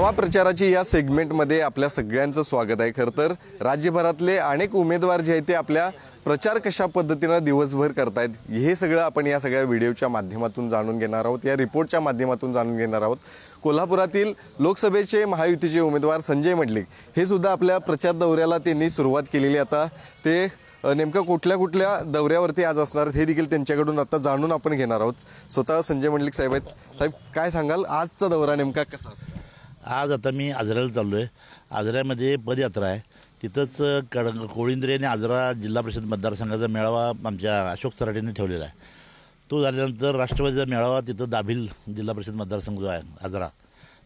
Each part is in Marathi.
नावा प्रचाराची या सेगमेंटमध्ये आपल्या सगळ्यांचं स्वागत आहे। खरं तर राज्यभरातले अनेक उमेदवार जे आहेत ते आपल्या प्रचार कशा पद्धतीने दिवसभर करतायत हे सगळं आपण या सगळ्या व्हिडिओच्या माध्यमातून जाणून घेणार आहोत, या रिपोर्टच्या माध्यमातून जाणून घेणार आहोत। कोल्हापुरातील लोकसभेचे महायुतीचे उमेदवार संजय मंडलिक हे सुद्धा आपल्या प्रचार दौऱ्याला त्यांनी सुरुवात केलेली। आता ते नेमका कुठल्या दौऱ्यावरती आज असणार हे देखील त्यांच्याकडून आता जाणून आपण घेणार आहोत। स्वतः संजय मंडलिक साहेब आहेत। साहेब काय सांगाल, आजचा दौरा नेमका कसा असणार? आज आता मी आजऱ्याला चाललो आहे। आजऱ्यामध्ये पदयात्रा आहे, तिथंच कोळिंद्रे आणि आजरा जिल्हा परिषद मतदारसंघाचा मेळावा आमच्या अशोक सराटेंनी ठेवलेला आहे। तो झाल्यानंतर राष्ट्रवादीचा मेळावा तिथं दाभिल जिल्हा परिषद मतदारसंघ जो आहे आजरा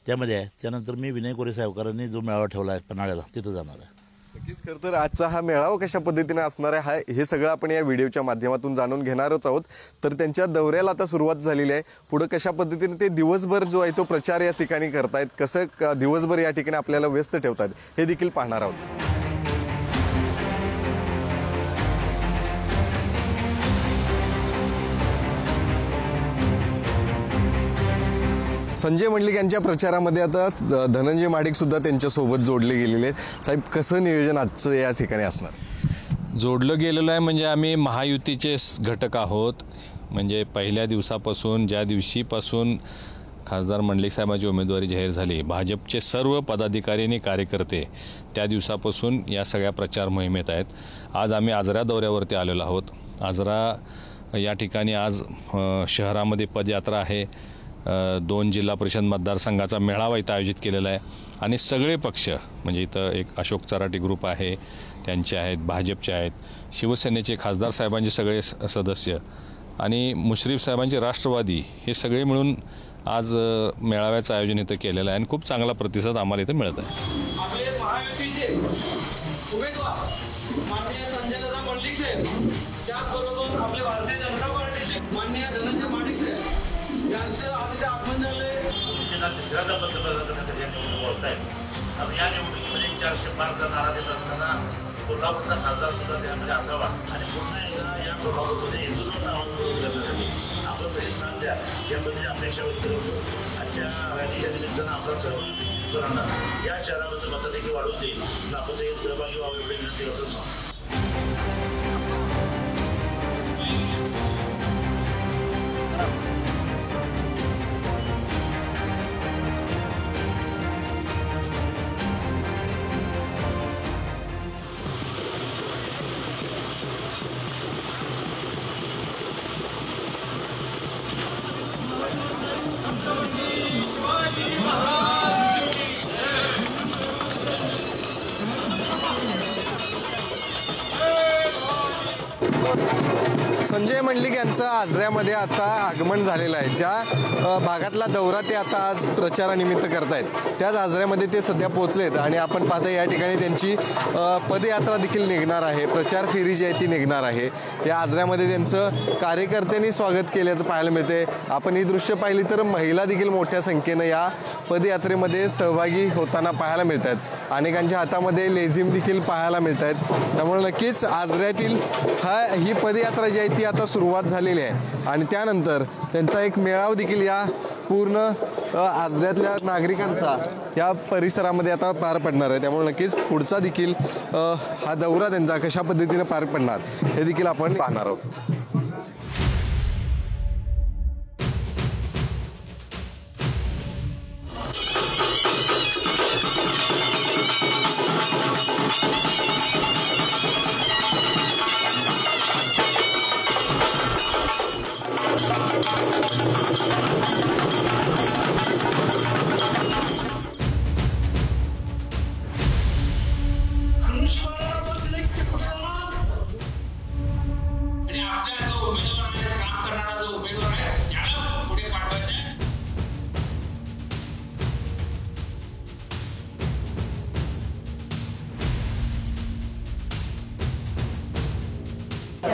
त्यामध्ये आहे। त्यानंतर मी विनय कोरे साहेबकरांनी जो मेळावा ठेवला आहे पन्हाळ्याला तिथं जाणार आहे। नक्कीच खरं तर आजचा हा मेळावा कशा पद्धतीने असणार आहे हे सगळं आपण या व्हिडिओच्या माध्यमातून जाणून घेणारच आहोत। तर त्यांच्या दौऱ्याला आता सुरुवात झालेली आहे, पुढे कशा पद्धतीने ते दिवसभर जो आहे तो प्रचार या ठिकाणी करतायत, कसं दिवसभर या ठिकाणी आपल्याला व्यस्त ठेवतात हे देखील पाहणार आहोत। संजय मंडलिक यांच्या प्रचारामध्ये आता धनंजय महाडिक सुद्धा त्यांच्या सोबत जोडले गेलेले आहेत। साहेब कसं नियोजन आजचं या ठिकाणी असणार? जोडलं गेलेलं आहे म्हणजे आम्ही महायुतीचे घटक आहोत। म्हणजे पहिल्या दिवसापासून ज्या दिवशीपासून खासदार मंडलिक साहेबांची उमेदवारी जाहीर झाली, भाजपचे सर्व पदाधिकारी आणि कार्यकर्ते त्या दिवसापासून या सगळ्या प्रचार मोहिमेत आहेत। आज आम्ही आजरा दौऱ्यावरती आलेलो आहोत। आजरा या ठिकाणी आज शहरामध्ये पदयात्रा आहे, 2 जिल्हा परिषद मतदारसंघाचा मेळावा इथं आयोजित केलेला आहे आणि सगळे पक्ष म्हणजे इथं एक अशोक चराटे ग्रुप आहे त्यांचे आहेत, भाजपचे आहेत, शिवसेनेचे खासदार साहेबांचे सगळे सदस्य आणि मुश्रीफ साहेबांचे राष्ट्रवादी हे सगळे मिळून आज मेळाव्याचं आयोजन इथं केलेलं आहे आणि खूप चांगला प्रतिसाद आम्हाला इथं मिळत आहे। आपले महायुतीचे उमेदवार माननीय संजयदादा मंडलिक साहेब, त्याचबरोबर आपले भारतीय जनता पार्टीचे माननीय धनंजय महाडिक साहेब यांचं आज इथे आगमन झालंय। तिसऱ्यांदा पंतप्रधान करण्यासाठी या निवडणूक बोलतायत। आपण या निवडणुकीमध्ये 405चा नारा देत असताना कोल्हापूरचा खासदार सुद्धा त्यामध्ये असावा आणि पुन्हा एकदा या कोल्हापूरमध्ये हिंदुत्व करण्यासाठी आपण सगळे साथ द्या याबद्दल अपेक्षा व्यक्त करतो। अशा रॅलीच्या निमित्तानं आपला सहभाग या शहरामध्ये मताधिक्य वाढून देईल, आपण सगळे सहभागी व्हावे एवढी विनंती करतो। संजय मंडलिक यांचं आजऱ्यामध्ये आता आगमन झालेलं आहे। ज्या भागातला दौरा ते आता आज प्रचारानिमित्त करतायत त्याच आजऱ्यामध्ये ते सध्या पोहोचलेत आणि आपण पाहता या ठिकाणी त्यांची पदयात्रा देखील निघणार आहे, प्रचार फेरी जी आहे ती निघणार आहे। या आजऱ्यामध्ये त्यांचं कार्यकर्त्यांनी स्वागत केल्याचं पाहायला मिळते। आपण ही दृश्य पाहिली तर महिला देखील मोठ्या संख्येनं या पदयात्रेमध्ये सहभागी होताना पाहायला मिळत आहेत। अनेकांच्या हातामध्ये लेझिम देखील पाहायला मिळत आहेत। त्यामुळे नक्कीच आजऱ्यातील ही पदयात्रा जी आहे ती आता सुरुवात झालेली आहे आणि त्यानंतर त्यांचा एक मेळावा देखील या पूर्ण आजऱ्यातल्या नागरिकांचा या परिसरामध्ये आता पार पडणार आहे। त्यामुळे नक्कीच पुढचा देखील हा दौरा त्यांचा कशा पद्धतीने पार पडणार हे देखील आपण पाहणार आहोत।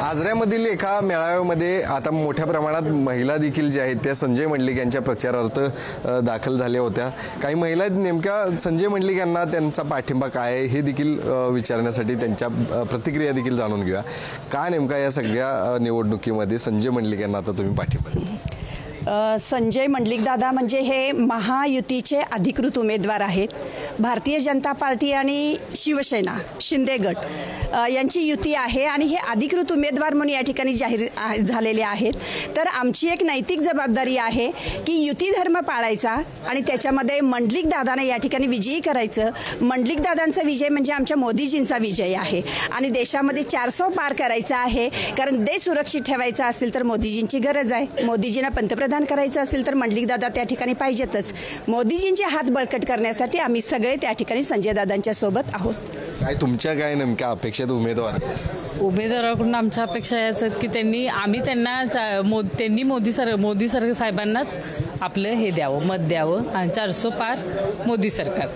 आजऱ्यामधील एका मेळाव्यामध्ये आता मोठ्या प्रमाणात महिला देखील ज्या आहेत त्या संजय मंडलिक यांच्या प्रचारार्थ दाखल झाल्या होत्या। काही महिला नेमक्या संजय मंडलिक यांना त्यांचा पाठिंबा काय आहे हे देखील विचारण्यासाठी त्यांच्या प्रतिक्रिया देखील जाणून घेऊया। का नेमका या सगळ्या निवडणुकीमध्ये संजय मंडलिक यांना आता तुम्ही पाठिंबा? संजय मंडलिक दादा म्हणजे हे महायुतीचे अधिकृत उमेदवार आहेत. भारतीय जनता पार्टी आणि शिवसेना शिंदे गट यांची युती आहे आणि हे अधिकृत उमेदवार म्हणून या ठिकाणी जाहीर झालेले आहेत. तर आमची एक नैतिक जबाबदारी आहे की युती धर्म पाळायचा आणि त्याच्यामध्ये मंडलिक दादाने या ठिकाणी विजयी करायचं. मंडलिक दादांचा विजय म्हणजे आमच्या मोदीजींचा विजय आहे आणि देशामध्ये 400 पार करायचा आहे. कारण देश सुरक्षित ठेवायचा असेल तर मोदीजींची गरज आहे. मोदीजींना पंतप्रधान करायचं असेल तर मंडलिक दादा त्या ठिकाणी पाहिजेतच. मोदीजींचे हात बळकट करण्यासाठी आम्ही सगळे त्या ठिकाणी संजय दादांच्या सोबत आहोत. काय तुमच्या काय नेमक्या अपेक्षित उमेदवार? उमेदवाराकडून आमच्या अपेक्षा याच आहेत की त्यांनी मोदी साहेबांनाच आपलं हे द्यावं, मत द्यावं आणि 400 पार मोदी सरकार.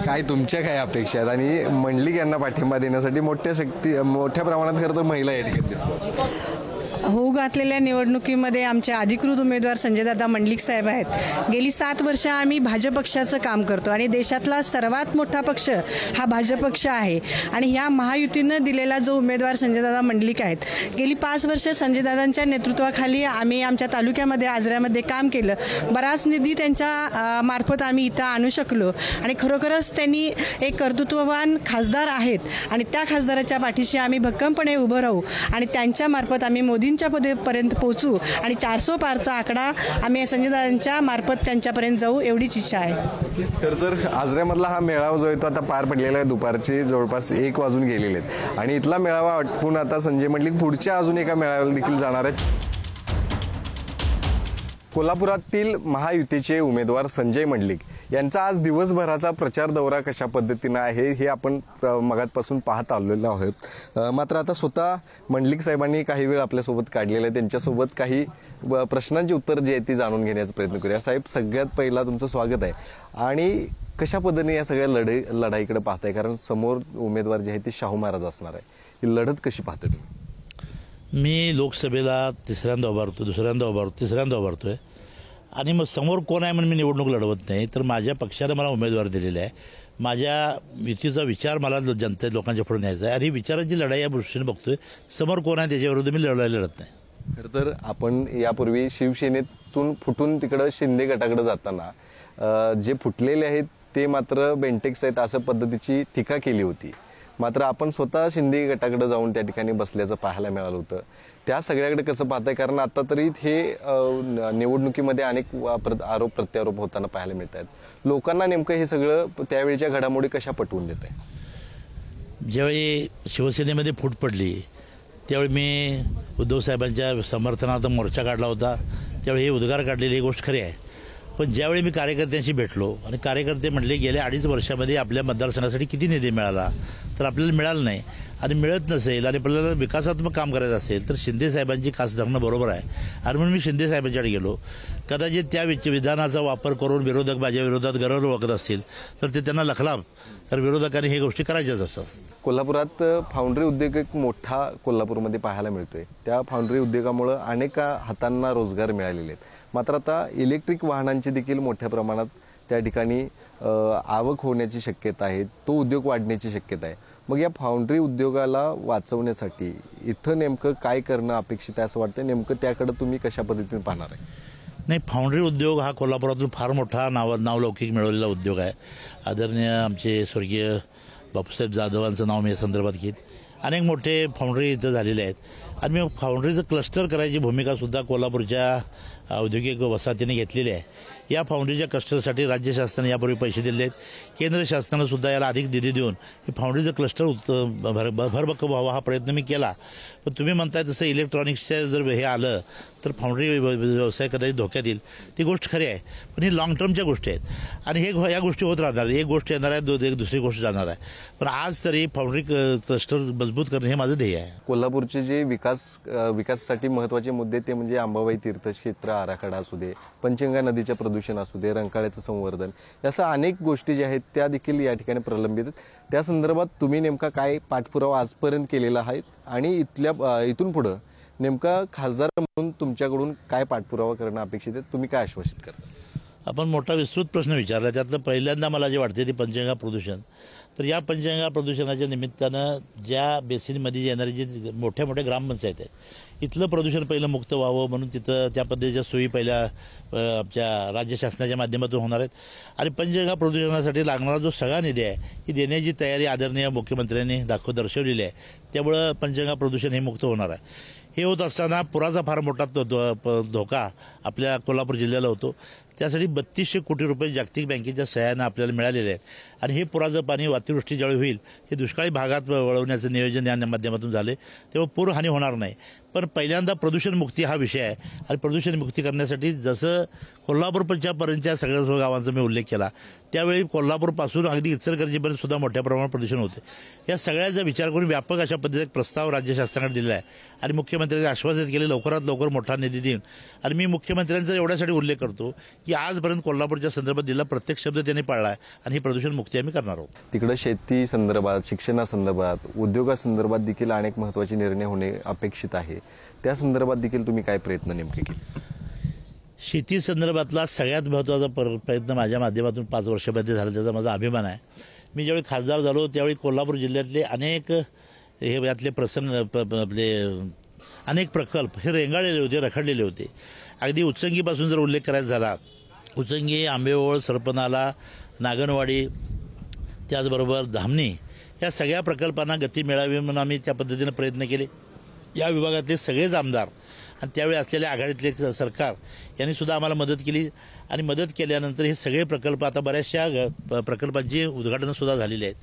काय तुमच्या काय अपेक्षा आहेत? आणि मंडलिक यांना पाठिंबा देण्यासाठी मोठ्या प्रमाणात खरं तर महिला या ठिकाणी दिसतात. होऊ घातलेल्या निवडणुकीमध्ये आमचे अधिकृत उमेदवार संजयदादा मंडलिक साहेब आहेत. गेली 7 वर्ष आम्ही भाजप पक्षाचं काम करतो आणि देशातला सर्वात मोठा पक्ष हा भाजप पक्ष आहे आणि ह्या महायुतीनं दिलेला जो उमेदवार संजयदादा मंडलिक आहेत. गेली 5 वर्ष संजयदादांच्या नेतृत्वाखाली आम्ही आमच्या तालुक्यामध्ये आजऱ्यामध्ये काम केलं. बराच निधी त्यांच्या मार्फत आम्ही इथं आणू शकलो आणि खरोखरच त्यांनी एक कर्तृत्ववान खासदार आहेत आणि त्या खासदाराच्या पाठीशी आम्ही भक्कमपणे उभं राहू आणि त्यांच्या मार्फत आम्ही मोदींच्या पर्यंत पोहोचू आणि 400 पारचा आकडा आम्ही संजयदादांच्या मार्फत त्यांच्यापर्यंत जाऊ एवढीच इच्छा आहे. खरं तर आजऱ्यामधला हा मेळावा जो आहे तो आता पार पडलेला आहे. दुपारचे जवळपास 1 वाजून गेलेले आहेत आणि इथला मेळावा आटपून आता संजय मंडलिक पुढच्या अजून एका मेळाव्याला देखील जाणार आहेत. कोल्हापुरातील महायुतीचे उमेदवार संजय मंडलिक यांचा आज दिवसभराचा प्रचार दौरा कशा पद्धतीनं आहे हे आपण मगाचपासून पाहत आलेलो आहोत. मात्र आता स्वतः मंडलिक साहेबांनी काही वेळ आपल्यासोबत काढलेला आहे. त्यांच्यासोबत काही प्रश्नांची उत्तर जी आहेत ती जाणून घेण्याचा प्रयत्न करूया. साहेब, सगळ्यात पहिला तुमचं स्वागत आहे. आणि कशा पद्धतीने या सगळ्या लढाईकडे पाहताय? कारण समोर उमेदवार जे आहे ते शाहू महाराज असणार आहे. ही लढत कशी पाहताय तुम्ही? मी लोकसभेला 3ऱ्यांदा उभारतो, 2ऱ्यांदा उभारतो, 3ऱ्यांदा उभारतोय आणि मग समोर कोण आहे म्हणून मी निवडणूक लढवत नाही. तर माझ्या पक्षाने मला उमेदवार दिलेला आहे. माझ्या युतीचा विचार मला लोकांच्या पुढे न्यायचा आहे आणि विचाराची लढाई या दृष्टीने बघतोय. समोर कोण आहे त्याच्याविरुद्ध मी लढत नाही. खरं तर आपण यापूर्वी शिवसेनेतून फुटून तिकडं शिंदे गटाकडे जाताना जे फुटलेले आहेत ते मात्र बेंटेक्स आहेत असं पद्धतीची टीका केली होती. मात्र आपण स्वतः शिंदे गटाकडे जाऊन त्या ठिकाणी बसल्याचं पाहायला मिळालं होतं. त्या सगळ्याकडे कसं पाहताय? कारण आता तरी हे निवडणुकीमध्ये अनेक आरोप प्रत्यारोप होताना पाहायला मिळत आहेत. लोकांना नेमकं हे सगळं त्यावेळीच्या घडामोडी कशा पटवून देत आहे? ज्यावेळी शिवसेनेमध्ये फूट पडली त्यावेळी मी उद्धव साहेबांच्या समर्थनार्थ मोर्चा काढला होता. त्यावेळी हे उद्गार काढलेली ही गोष्ट खरी आहे. पण ज्यावेळी मी कार्यकर्त्यांशी भेटलो आणि कार्यकर्ते म्हटले गेल्या 2.5 वर्षामध्ये आपल्या मतदारसंघासाठी किती निधी मिळाला, तर आपल्याला मिळाला नाही आणि मिळत नसेल आणि आपल्याला विकासात्मक काम करायचं असेल तर शिंदे साहेबांची खास धरणं बरोबर आहे. आणि म्हणून मी शिंदे साहेबांच्याकडे गेलो. कदाचित त्या विधानाचा वापर करून विरोधक माझ्या विरोधात गरज ओळखत असतील तर ते त्यांना लखलाभ, तर विरोधकांनी हे गोष्टी करायच्याच असतात. कोल्हापुरात फाउंड्री उद्योग एक मोठा कोल्हापूरमध्ये पाहायला मिळतोय. त्या फाउंड्री उद्योगामुळे अनेक हातांना रोजगार मिळालेले आहेत. मात्र आता इलेक्ट्रिक वाहनांची देखील मोठ्या प्रमाणात त्या ठिकाणी आवक होण्याची शक्यता आहे. तो उद्योग वाढण्याची शक्यता आहे. मग या फाउंड्री उद्योगाला वाचवण्यासाठी इथं नेमकं काय करणं अपेक्षित आहे असं वाटतं? नेमकं त्याकडे तुम्ही कशा पद्धतीने पाहणार आहे? नाही, फाउंड्री उद्योग हा कोल्हापुरातून फार मोठा नावलौकिक मिळवलेला उद्योग आहे. आदरणीय आमचे स्वर्गीय बापूसाहेब जाधवांचं नाव मी या संदर्भात घेईन. अनेक मोठे फाउंड्री इथं झालेले आहेत आणि मी फाउंड्रीचं क्लस्टर करायची भूमिकासुद्धा कोल्हापूरच्या औद्योगिक वसाहतीने घेतलेली आहे. या फाउंड्रीच्या क्लस्टरसाठी राज्य शासनाने यापूर्वी पैसे दिले आहेत. केंद्र शासनानं सुद्धा याला अधिक निधी देऊन हे फाउंड्रीचं क्लस्टर भरभक्कम व्हावा हा प्रयत्न मी केला. पण तुम्ही म्हणताय तसं इलेक्ट्रॉनिक्सच्या जर हे आलं तर फाउंड्री व्यवसाय कदाचित धोक्यात येईल. ती गोष्ट खरी आहे, पण ही लॉंग टर्मच्या गोष्टी आहेत आणि या गोष्टी होत राहणार. एक गोष्ट येणार आहे, दुसरी गोष्ट जाणार आहे. पण आज तरी फाउंड्री क्लस्टर मजबूत करणं हे माझं ध्येय आहे. कोल्हापूरचे जे विकासासाठी महत्त्वाचे मुद्दे ते म्हणजे अंबाबाई तीर्थक्षेत्र आराखडा असू दे, पंचगंगा नदीचे प्रदूषण असू दे, रंकाळ्याचं संवर्धन, यासह अनेक गोष्टी ज्या आहेत त्या देखील या ठिकाणी प्रलंबित आहेत. त्या संदर्भात तुम्ही नेमका काय पाठपुरावा आजपर्यंत केलेला आहे आणि इथून पुढं नेमका खासदार म्हणून तुमच्याकडून काय पाठपुरावा करणं अपेक्षित आहे? तुम्ही काय आश्वासित करता? आपण मोठा विस्तृत प्रश्न विचारला. त्यातलं पहिल्यांदा मला जे वाटते ते पंचगंगा प्रदूषण. तर या पंचगंगा प्रदूषणाच्या निमित्तानं ज्या बेसिनमध्ये येणारी जी मोठ्या मोठ्या ग्रामपंचायत आहेत इथलं प्रदूषण पहिलं मुक्त व्हावं म्हणून तिथं त्या पद्धतीच्या सोयी पहिल्या आमच्या राज्य शासनाच्या माध्यमातून होणार आहेत. आणि पंचगंगा प्रदूषणासाठी लागणारा जो सगळा निधी आहे ही देण्याची तयारी आदरणीय मुख्यमंत्र्यांनी दर्शवलेली आहे. त्यामुळं पंचगंगा प्रदूषण हे मुक्त होणार आहे. हे होत असताना पुराचा फार मोठा धोका आपल्या कोल्हापूर जिल्ह्याला होतो. त्यासाठी 3200 कोटी रुपये जागतिक बँकेच्या सहाय्यानं आपल्याला मिळालेले आहेत. आणि हे पुराचं पाणी अतिवृष्टी ज्यावेळी होईल हे दुष्काळी भागात वळवण्याचं नियोजन या माध्यमातून झाले. तेव्हा पूरहानी होणार नाही. पण पहिल्यांदा प्रदूषणमुक्ती हा विषय आहे. आणि प्रदूषणमुक्ती करण्यासाठी जसं कोल्हापूरपर्यंतच्या सगळ्या गावांचा मी उल्लेख केला त्यावेळी कोल्हापूरपासून अगदी इचलकरंजीपर्यंत सुद्धा मोठ्या प्रमाणात प्रदूषण होते. या सगळ्याचा विचार करून व्यापक अशा पद्धतीचा एक प्रस्ताव राज्य शासनाकडे दिलेला आहे. आणि मुख्यमंत्र्यांनी आश्वासित केले लवकरात लवकर मोठा निधी देईन. आणि मी मुख्यमंत्र्यांचा एवढ्यासाठी उल्लेख करतो की आजपर्यंत कोल्हापूरच्या संदर्भात दिलेला प्रत्येक शब्द त्यांनी पाळला आहे. आणि ही प्रदूषणमुक्ती आम्ही करणार आहोत. तिकडे शेती संदर्भात, शिक्षणासंदर्भात, उद्योगासंदर्भात देखील अनेक महत्त्वाचे निर्णय होणे अपेक्षित आहे. त्या संदर्भात देखील तुम्ही काय प्रयत्न नेमके केले? शेती संदर्भातला सगळ्यात महत्त्वाचा प्रयत्न माझ्या माध्यमातून 5 वर्षामध्ये झाला त्याचा माझा अभिमान आहे. मी ज्यावेळी खासदार झालो त्यावेळी कोल्हापूर जिल्ह्यातले अनेक हे यातले आपले अनेक प्रकल्प हे रेंगाळलेले होते, रखडलेले होते. अगदी उच्चंगीपासून जर उल्लेख करायचा झाला, उच्चंगी, आंबेओळ, सरपनाला, नागनवाडी, त्याचबरोबर धामणी या सगळ्या प्रकल्पांना गती मिळावी म्हणून आम्ही त्या पद्धतीने प्रयत्न केले. या विभागातले सगळेच आमदार आणि त्यावेळी असलेल्या आघाडीतले सरकार यांनी सुद्धा आम्हाला मदत केली. आणि मदत केल्यानंतर हे सगळे प्रकल्प आता बऱ्याचशा प्रकल्पांची उद्घाटनंसुद्धा झालेली आहेत.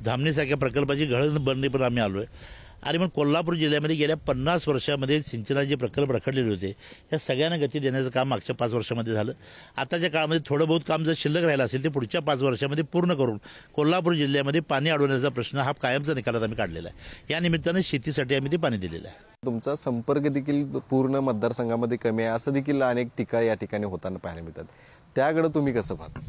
धामणीसारख्या प्रकल्पाची गळणभरणी पण आम्ही आलो आहे. आणि मग कोल्हापूर जिल्ह्यामध्ये गेल्या 50 वर्षामध्ये सिंचनाचे प्रकल्प रखडलेले होते या सगळ्यांना गती देण्याचं काम मागच्या 5 वर्षामध्ये झालं. आताच्या काळामध्ये थोडं बहुत काम जर शिल्लक राहिलं असेल ते पुढच्या 5 वर्षामध्ये पूर्ण करून कोल्हापूर जिल्ह्यामध्ये पाणी अडवण्याचा प्रश्न हा कायमचा निकालात आम्ही काढलेला आहे. या निमित्तानं शेतीसाठी आम्ही ते पाणी दिलेलं आहे. तुमचा संपर्क देखील पूर्ण मतदारसंघामध्ये कमी आहे असं देखील अनेक टीका या ठिकाणी होताना पाहायला मिळतात. त्याकडे तुम्ही कसं पाहता?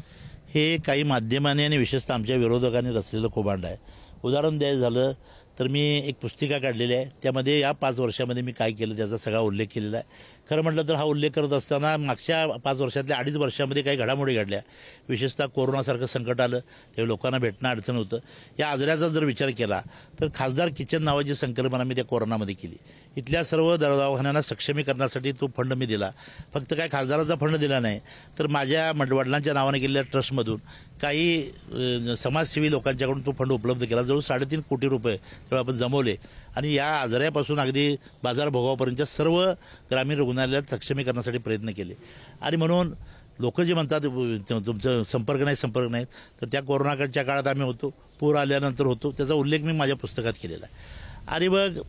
हे काही माध्यमांनी आणि विशेषतः आमच्या विरोधकांनी रचलेलं कोभांड आहे. उदाहरण द्यायचं झालं तर मी एक पुस्तिका काढलेली आहे. त्यामध्ये या 5 वर्षामध्ये मी काय केलं त्याचा सगळा उल्लेख केलेला आहे. खरं म्हटलं तर हा उल्लेख करत असताना मागच्या 5 वर्षातल्या 2.5 वर्षामध्ये काही घडामोडी घडल्या. विशेषतः कोरोनासारखं संकट आलं तेव्हा लोकांना भेटणं अडचण होतं. या आजाराचा जर विचार केला तर खासदार किचन नावाची संकल्पना मी त्या कोरोनामध्ये केली. इथल्या सर्व दवाखान्यांना सक्षमीकरणासाठी तो फंड मी दिला. फक्त काय खासदाराचा फंड दिला नाही तर माझ्या वडिलांच्या नावाने केलेल्या ट्रस्टमधून काही समाजसेवी लोकांच्याकडून तो फंड उपलब्ध केला. जवळ 3.5 कोटी रुपये तेव्हा आपण जमवले. आणि या आजारापासून अगदी बाजार भोगावपर्यंतच्या सर्व ग्रामीण रुग्णालयात सक्षमीकरणासाठी प्रयत्न केले. आणि म्हणून लोक जे म्हणतात तुमचं संपर्क नाही तर त्या कोरोनाच्या काळात आम्ही होतो, पूर आल्यानंतर होतो, त्याचा उल्लेख मी माझ्या पुस्तकात केलेला आहे. आणि मग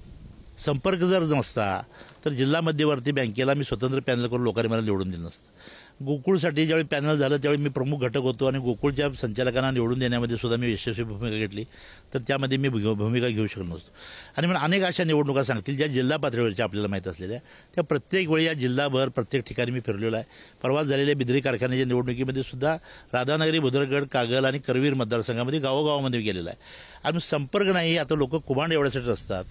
संपर्क जर नसता तर जिल्हा मध्यवर्ती बँकेला मी स्वतंत्र पॅनल करून लोकांनी मला निवडून दिलं नसतं. गोकुळसाठी ज्यावेळी पॅनल झालं त्यावेळी मी प्रमुख घटक होतो आणि गोकुळच्या संचालकांना निवडून देण्यामध्ये सुद्धा मी यशस्वी भूमिका घेतली. तर त्यामध्ये मी भूमिका घेऊ शकलो नसतो. आणि म्हणून अनेक अशा निवडणुका सांगतील ज्या जिल्हा पातळीवरच्या आपल्याला माहीत असलेल्या त्या प्रत्येक वेळी या जिल्हाभर प्रत्येक ठिकाणी मी फिरलेलो आहे. परवा झालेल्या बिद्री कारखान्याच्या निवडणुकीमध्ये सुद्धा राधानगरी, भुदरगड, कागल आणि करवीर मतदारसंघामध्ये गावोगावामध्ये गेलेला आहे. आणि संपर्क नाही. आता लोक कुभांड एवढ्यासाठी असतात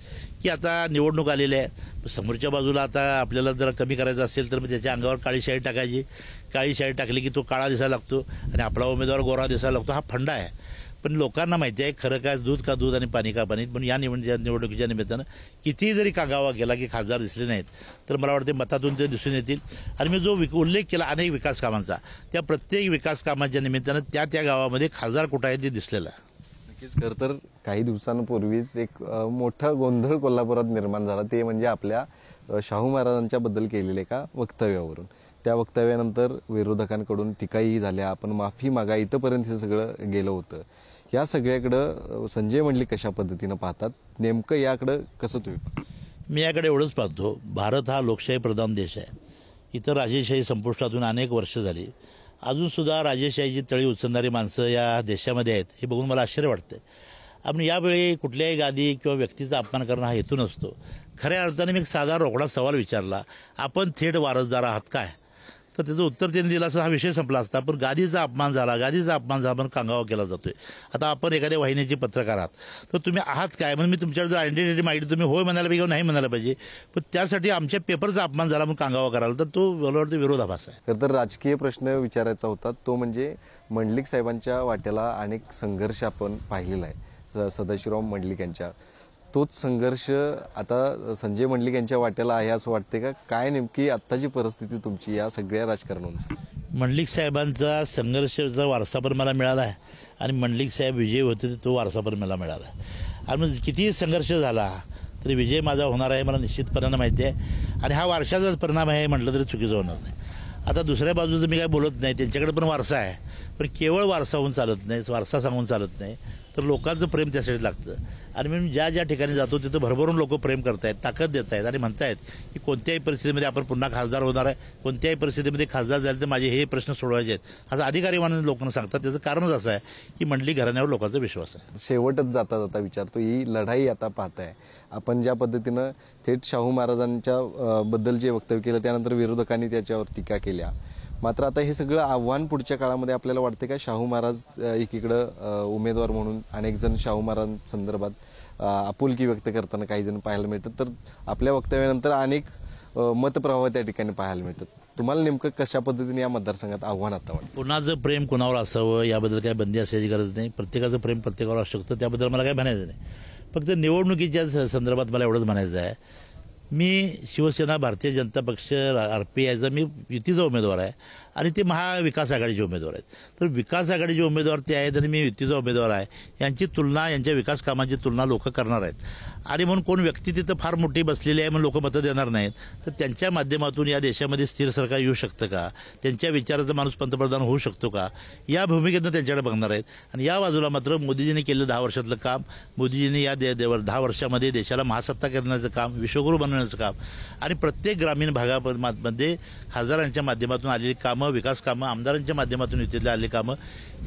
की आता निवडणूक आलेली आहे, समोरच्या बाजूला आता आपल्याला जर कमी करायचं असेल तर मग त्याच्या अंगावर काळी शाई टाकायची. काळी शाई टाकली की तो काळा दिसायला लागतो आणि आपला उमेदवार गोरा दिसायला लागतो. हा फंडा आहे. पण लोकांना माहिती आहे खरं काय दूध का दूध आणि पाणी का पाणी. पण या निवडणुकीच्या निमित्तानं कितीही जरी कागावा केला की खासदार दिसले नाहीत तर मला वाटते मतातून ते दिसून येतील. आणि मी जो उल्लेख केला अनेक विकास कामांचा त्या प्रत्येक विकास कामाच्या निमित्तानं त्या गावामध्ये खासदार कुठं आहे ते दिसलेलं आहे. नक्कीच. खरं तर काही दिवसांपूर्वीच एक मोठा गोंधळ कोल्हापुरात निर्माण झाला. ते म्हणजे आपल्या शाहू महाराजांच्या बद्दल केलेल्या एका वक्तव्यावरून. त्या वक्तव्यानंतर विरोधकांकडून टीकाही झाल्या. आपण माफी मागा इथंपर्यंत हे सगळं गेलं होतं. या सगळ्याकडं संजय मंडलिक कशा पद्धतीनं पाहतात? नेमकं याकडं कसं तुम्ही? मी याकडे एवढंच पाहतो, भारत हा लोकशाही प्रधान देश आहे. इथं राजेशाही संपुष्टातून अनेक वर्ष झाली. अजूनसुद्धा राजेशाहीची तळी उचलणारी माणसं या देशामध्ये आहेत हे बघून मला आश्चर्य वाटतं. आपण यावेळी कुठल्याही गादी किंवा व्यक्तीचा अपमान करणं हा हेतू नसतो. खऱ्या अर्थाने मी एक साधा रोकडा सवाल विचारला, आपण थेट वारसदार आहात काय? तर त्याचं उत्तर त्यांनी दिलं असं हा विषय संपला असता. पण गादीचा अपमान झाला म्हणून कांगावा केला जातोय. आता आपण एखाद्या वाहिनीचे पत्रकार आहात तर तुम्ही आहात काय म्हणून मी तुमच्यावर जर आयडेंटिटी मागितली तुम्ही होय म्हणायला पाहिजे किंवा नाही म्हणायला पाहिजे. पण त्यासाठी आमच्या पेपरचा अपमान झाला म्हणून कांगावा करायला तर तो मला वाटतं विरोधाभास आहे. तर राजकीय प्रश्न विचारायचा होता तो म्हणजे मंडलिक साहेबांच्या वाट्याला अनेक संघर्ष आपण पाहिलेला आहे. सदाशिवराव मंडलिक यांच्या तोच संघर्ष आता संजय मंडलिक यांच्या वाट्याला आहे असं वाटते का? काय नेमकी आत्ताची परिस्थिती तुमची या सगळ्या राजकारणांची? मंडलिक साहेबांचा संघर्षाचा वारसा पण मला मिळाला आहे आणि मंडलिक साहेब विजय होते तो वारसा पण मला मिळाला आहे. आणि मग कितीही संघर्ष झाला तरी विजय माझा होणार आहे मला निश्चितपणानं माहिती आहे. आणि हा वारशाचाच परिणाम आहे म्हटलं तरी चुकीचं होणार नाही. आता दुसऱ्या बाजूचं मी काय बोलत नाही, त्यांच्याकडे पण वारसा आहे. पण केवळ वारसा होऊन चालत नाही, वारसा सांगून चालत नाही, तर लोकांचं प्रेम त्यासाठी लागतं. आणि मी ज्या ठिकाणी जातो तिथं भरभरून लोक प्रेम करतायत, ताकद देत आहेत आणि म्हणतायत की कोणत्याही परिस्थितीमध्ये आपण पुन्हा खासदार होणार आहे, कोणत्याही परिस्थितीमध्ये खासदार झाले तर माझे हे प्रश्न सोडवायचे आहेत असं अधिकारी म्हणून लोकांना सांगतात. त्याचं कारणच असं आहे की मंडलिक घराण्यावर लोकांचा विश्वास आहे. शेवटच जाता जाता विचारतो, ही लढाई आता पाहताय आपण ज्या पद्धतीनं थेट शाहू महाराजांच्या बद्दल जे वक्तव्य केलं त्यानंतर विरोधकांनी त्याच्यावर टीका केल्या. मात्र आता हे सगळं आव्हान पुढच्या काळामध्ये आपल्याला वाटते का? शाहू महाराज एकीकडं उमेदवार म्हणून अनेक जण शाहू महाराजांसंदर्भात आपुलकी व्यक्त करताना काही जण पाहायला मिळतात, तर आपल्या वक्तव्यानंतर अनेक मतप्रभाव त्या ठिकाणी पाहायला मिळतात. तुम्हाला नेमकं कशा पद्धतीने या मतदारसंघात आव्हान आता वाटतं? कुणाचं प्रेम कुणावर असावं याबद्दल काही बंदी असण्याची गरज नाही. प्रत्येकाचं प्रेम प्रत्येकावर असू शकतं, त्याबद्दल मला काही म्हणायचं नाही. फक्त निवडणुकीच्या संदर्भात मला एवढंच म्हणायचं आहे, मी शिवसेना भारतीय जनता पक्ष RPIचा मी युतीचा उमेदवार आहे आणि ते महाविकास आघाडीचे उमेदवार आहेत. तर विकास आघाडीचे उमेदवार ते आहेत आणि मी युतीचा उमेदवार आहे. यांची तुलना, यांच्या विकास कामांची तुलना लोक करणार आहेत. आणि म्हणून कोण व्यक्ती तिथं फार मोठी बसलेली आहे म्हणून लोक मतं देणार नाहीत. तर त्यांच्या माध्यमातून या देशामध्ये स्थिर सरकार येऊ शकतं का, त्यांच्या विचाराचा माणूस पंतप्रधान होऊ शकतो का, या भूमिकेतनं त्यांच्याकडे बघणार आहेत. आणि या बाजूला मात्र मोदीजींनी केलं 10 वर्षातलं काम, मोदीजींनी या 10 वर्षामध्ये देशाला महासत्ता करण्याचं काम, विश्वगुरू बनवण्याचं काम आणि प्रत्येक ग्रामीण भागामध्ये खासदारांच्या माध्यमातून आलेली कामं, विकास कामं, आमदारांच्या माध्यमातून युतीतल्या आलेली कामं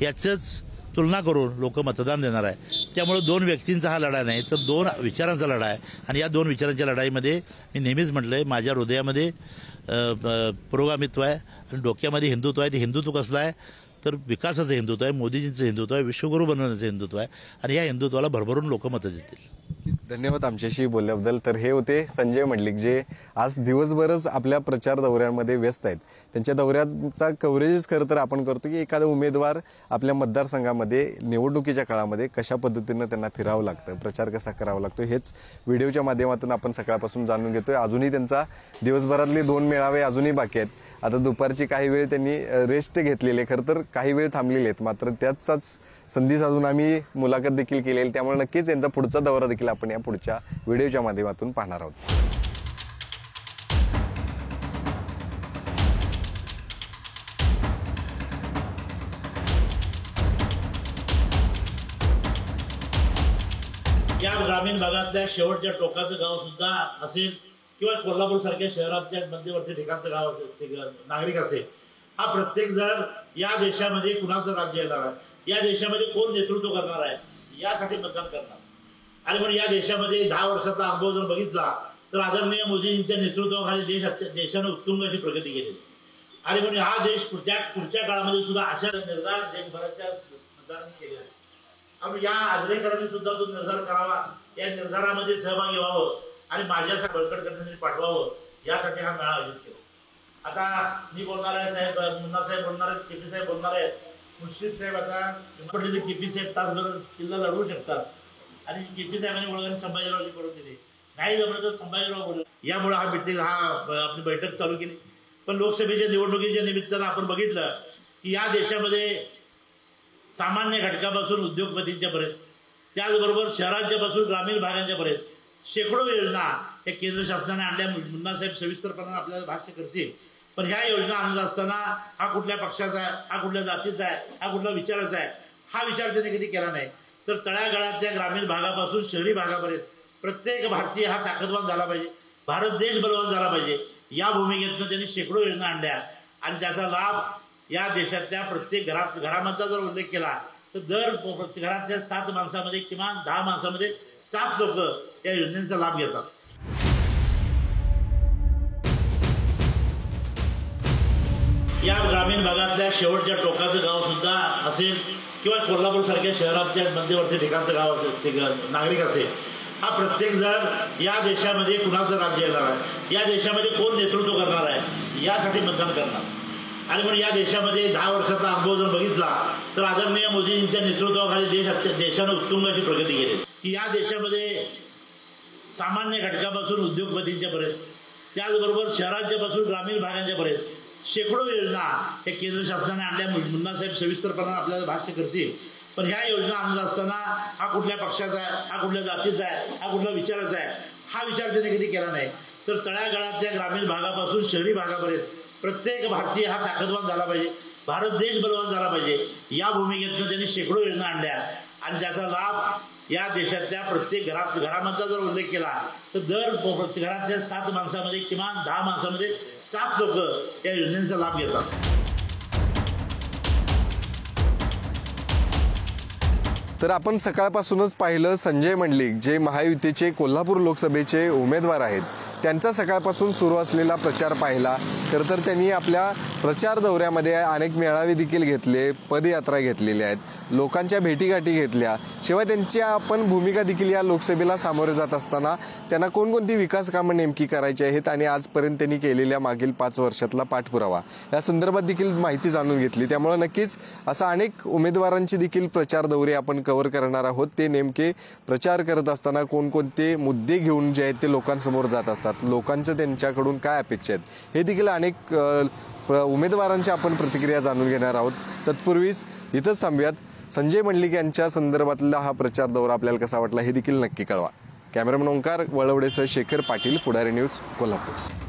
याचंच तुलना करून लोक मतदान देणार आहे. त्यामुळे 2 व्यक्तींचा हा लढा नाही तर 2 विचारांचा लढा आहे. आणि या 2 विचारांच्या लढाईमध्ये मी नेहमीच म्हटलं आहे, माझ्या हृदयामध्ये पुरोगामित्व आहे आणि डोक्यामध्ये हिंदुत्व आहे. ते हिंदुत्व कसलं आहे तर विकासाचं हिंदुत्व आहे, मोदीजींचं हिंदुत्व आहे, विश्वगुरू बनवण्याचं हिंदुत्व आहे. आणि या हिंदुत्वाला भरभरून लोक मतं देतील. धन्यवाद आमच्याशी बोलल्याबद्दल. तर हे होते संजय मंडलिक, जे आज दिवसभरच आपल्या प्रचार दौऱ्यांमध्ये व्यस्त आहेत. त्यांच्या दौऱ्याचा कव्हरेजच खरं तर आपण करतो की एखादा उमेदवार आपल्या मतदारसंघामध्ये निवडणुकीच्या काळामध्ये कशा पद्धतीनं त्यांना फिरावं लागतं, प्रचार कसा करावा लागतो, हेच व्हिडिओच्या माध्यमातून आपण सकाळपासून जाणून घेतोय. अजूनही त्यांचा दिवसभरातले 2 मेळावे अजूनही बाकी आहेत. आता दुपारची काही वेळ त्यांनी रेस्ट घेतलेली आहे, खरं तर काही वेळ थांबलेले आहेत. मात्र त्याचाच संधी साधून आम्ही मुलाखत देखील केलेली, त्यामुळे नक्कीच यांचा पुढचा दौरा देखील आपण या पुढच्या व्हिडिओच्या माध्यमातून पाहणार आहोत. या ग्रामीण भागातल्या शेवटच्या टोकाचं गाव सुद्धा असेल किंवा कोल्हापूर सारख्या शहराच्या मध्यवर्ती ठिकाणचं गाव असेल, नागरिक असेल, हा प्रत्येक जण या देशामध्ये कुणाचं राज्य येणार आहे, या देशामध्ये कोण नेतृत्व करणार आहे यासाठी मतदान करणार. आणि म्हणून या देशामध्ये 10 वर्षाचा अनुभव जर बघितला तर आदरणीय मोदींच्या नेतृत्वाखाली देशानं उत्तुंग अशी प्रगती केली. आणि म्हणून हा देश पुढच्या काळामध्ये सुद्धा अशा निर्धार देशभराच्या मतदारांनी केले आहे. आणि या आग्रहीकरांनी सुद्धा तो निर्धार करावा, या निर्धारामध्ये सहभागी व्हावं आणि माझ्यासाठी बळकट करण्यासाठी पाठवावं, यासाठी हा मेळावा आयोजित केला. आता मी बोलणार आहे, साहेब मुन्ना साहेब बोलणार आहेत, केपी साहेब बोलणार आहेत, मुश्रीफ साहेब आता केपी साहेब तासभर किल्ला लढवू शकतात आणि केपी साहेबांनी ओळख संभाजीरावची करून दिली, नाही जमलं तर संभाजीराव बोलले. यामुळे हा मीटिंग आपली बैठक चालू केली. पण लोकसभेच्या निवडणुकीच्या निमित्तानं आपण बघितलं की या देशामध्ये सामान्य घटकापासून उद्योगपतींच्या पर्यंत, त्याचबरोबर शहरांच्या पासून ग्रामीण भागांच्या पर्यंत शेकडो योजना या केंद्र शासनाने आणल्या. मुन्नासाहेब सविस्तरपणे आपल्याला भाष्य करतील. पण ह्या योजना आणत असताना हा कुठल्या पक्षाचा आहे, हा कुठल्या जातीचा आहे, हा कुठल्या विचाराचा आहे, हा विचार त्यांनी कधी केला नाही. तर तळागाळातल्या ग्रामीण भागापासून शहरी भागापर्यंत प्रत्येक भारतीय हा ताकदवान झाला पाहिजे, भारत देश बलवान झाला पाहिजे, या भूमिकेतनं त्यांनी शेकडो योजना आणल्या. आणि त्याचा लाभ या देशातल्या प्रत्येक घरामधला जर उल्लेख केला तर दर घरातल्या 7 माणसामध्ये किमान 10 माणसामध्ये 7 लोक या योजनेचा लाभ घेतात. या ग्रामीण भागातल्या शेवटच्या टोकाचं गाव सुद्धा असेल किंवा कोल्हापूर सारख्या शहराच्या मध्यवर्ती ठिकाणचं गाव असेल, नागरिक असेल, हा प्रत्येक जण या देशामध्ये कुणाचं राज्य येणार आहे, या देशामध्ये कोण नेतृत्व करणार आहे यासाठी मतदान करणार. आणि म्हणून या देशामध्ये 10 वर्षाचा अनुभव जर बघितला तर आदरणीय मोदींच्या नेतृत्वाखाली देशानं उत्तुंग अशी प्रगती केली की या देशामध्ये सामान्य घटकापासून उद्योगपतींच्यापर्यंत, त्याचबरोबर शहरांच्यापासून ग्रामीण भागांच्यापर्यंत शेकडो योजना हे केंद्र शासनाने आणल्या. मुन्नासाहेब सविस्तरपणे आपल्याला भाष्य करतील. पण ह्या योजना आणत असताना हा कुठल्या पक्षाचा आहे, हा कुठल्या जातीचा आहे, हा कुठल्या विचाराचा आहे, हा विचार त्यांनी कधी केला नाही. तर तळागाळातल्या ग्रामीण भागापासून शहरी भागापर्यंत प्रत्येक भारतीय हा ताकदवान झाला पाहिजे, भारत देश बलवान झाला पाहिजे, या भूमिकेतनं त्यांनी शेकडो योजना आणल्या. आणि त्याचा लाभ या देशातल्या प्रत्येक घरामधला जर उल्लेख केला तर दर घरातल्या 7 माणसामध्ये किमान 10 माणसामध्ये 7 लोक या योजनेचा लाभ घेतात. तर आपण सकाळपासूनच पाहिलं संजय मंडलिक जे महायुतीचे कोल्हापूर लोकसभेचे उमेदवार आहेत, त्यांचा सकाळपासून सुरू असलेला प्रचार पाहिला. तर त्यांनी आपल्या प्रचार दौऱ्यामध्ये अनेक मेळावे देखील घेतले, पदयात्रा घेतलेल्या आहेत, लोकांच्या भेटीगाठी घेतल्या. शिवाय त्यांची आपण भूमिका देखील या लोकसभेला सामोरे जात असताना त्यांना कोणकोणती विकास कामं नेमकी करायची आहेत आणि आजपर्यंत त्यांनी केलेल्या मागील 5 वर्षातला पाठपुरावा या संदर्भात देखील माहिती जाणून घेतली. त्यामुळे नक्कीच असा अनेक उमेदवारांची देखील प्रचार दौरे आपण कव्हर करणार आहोत. ते नेमके प्रचार करत असताना कोणकोणते मुद्दे घेऊन जे आहेत ते लोकांसमोर जात असतात, लोकांचं त्यांच्याकडून काय अपेक्षा आहेत हे देखील अनेक उमेदवारांच्या आपण प्रतिक्रिया जाणून घेणार आहोत. तत्पूर्वीच इथंच थांबूयात. संजय मंडलिक यांच्या संदर्भातला हा प्रचार दौरा आपल्याला कसा वाटला हे देखील नक्की कळवा. कॅमेरामन ओंकार वळवडेसह शेखर पाटील, पुढारी न्यूज, कोल्हापूर.